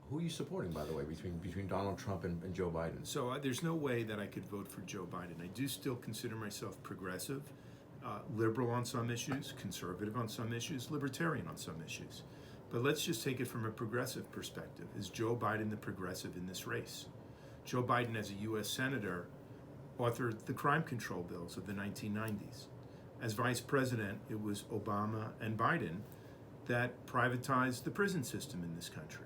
Who are you supporting, by the way, between Donald Trump and Joe Biden? So there's no way that I could vote for Joe Biden. I do still consider myself progressive, liberal on some issues, conservative on some issues, libertarian on some issues. But let's just take it from a progressive perspective. Is Joe Biden the progressive in this race? Joe Biden, as a U.S. Senator, authored the crime control bills of the 1990s. As vice president, it was Obama and Biden that privatized the prison system in this country.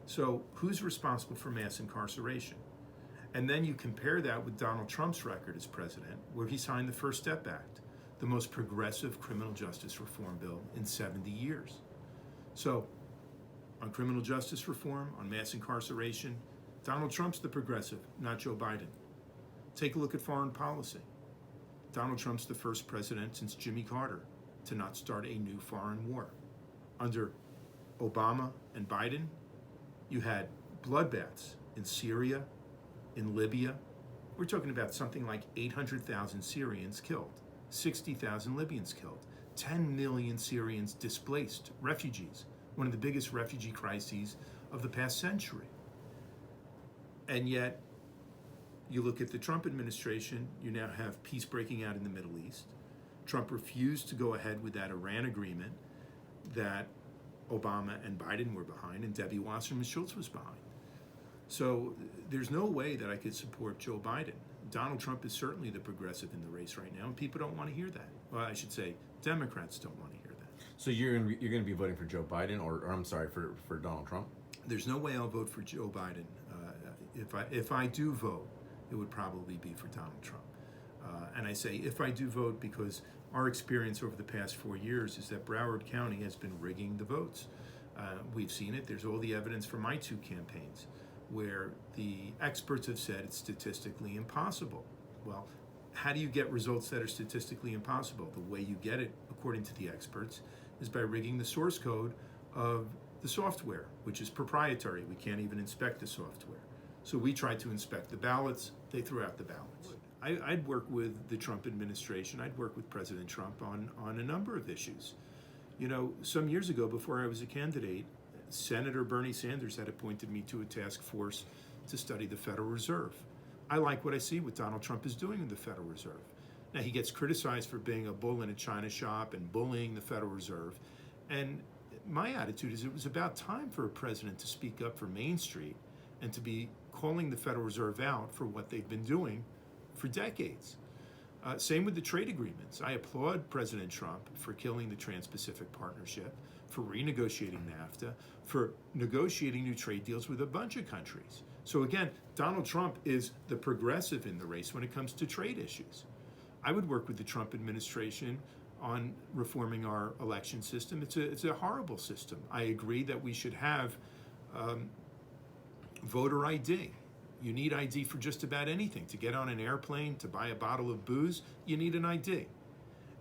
So who's responsible for mass incarceration? And then you compare that with Donald Trump's record as president, where he signed the First Step Act, the most progressive criminal justice reform bill in 70 years. So on criminal justice reform, on mass incarceration, Donald Trump's the progressive, not Joe Biden. Take a look at foreign policy. Donald Trump's the first president since Jimmy Carter to not start a new foreign war. Under Obama and Biden, you had bloodbaths in Syria, in Libya. We're talking about something like 800,000 Syrians killed, 60,000 Libyans killed, 10 million Syrians displaced, refugees, one of the biggest refugee crises of the past century. And yet, you look at the Trump administration, you now have peace breaking out in the Middle East. Trump refused to go ahead with that Iran agreement that Obama and Biden were behind, and Debbie Wasserman Schultz was behind. So there's no way that I could support Joe Biden. Donald Trump is certainly the progressive in the race right now, and people don't want to hear that. Well, I should say Democrats don't want to hear that. So you're going to be voting for Joe Biden, or I'm sorry, for Donald Trump? There's no way I'll vote for Joe Biden. If I do vote, it would probably be for Donald Trump. And I say if I do vote because our experience over the past 4 years is that Broward County has been rigging the votes. We've seen it. There's all the evidence from my two campaigns where the experts have said it's statistically impossible. Well, how do you get results that are statistically impossible? The way you get it, according to the experts, is by rigging the source code of the software, which is proprietary. We can't even inspect the software. So we tried to inspect the ballots. They threw out the ballots. I'd work with the Trump administration. I'd work with President Trump on a number of issues. You know, some years ago, before I was a candidate, Senator Bernie Sanders had appointed me to a task force to study the Federal Reserve. I like what I see what Donald Trump is doing in the Federal Reserve. Now, he gets criticized for being a bull in a china shop and bullying the Federal Reserve. And my attitude is it was about time for a president to speak up for Main Street and to be calling the Federal Reserve out for what they've been doing for decades. Same with the trade agreements. I applaud President Trump for killing the Trans-Pacific Partnership, for renegotiating NAFTA, for negotiating new trade deals with a bunch of countries. So again, Donald Trump is the progressive in the race when it comes to trade issues. I would work with the Trump administration on reforming our election system. It's a horrible system. I agree that we should have voter ID. You need ID for just about anything. To get on an airplane, to buy a bottle of booze, you need an ID.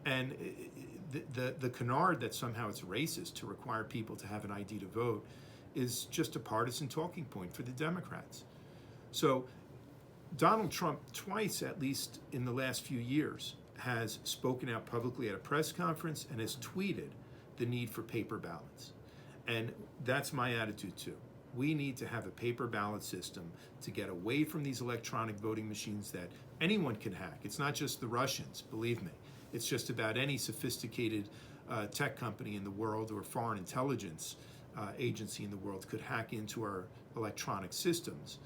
And the canard that somehow it's racist to require people to have an ID to vote is just a partisan talking point for the Democrats. So Donald Trump, twice at least in the last few years, has spoken out publicly at a press conference and has tweeted the need for paper ballots. And that's my attitude too. We need to have a paper ballot system to get away from these electronic voting machines that anyone can hack. It's not just the Russians, believe me. It's just about any sophisticated tech company in the world or foreign intelligence agency in the world could hack into our electronic systems.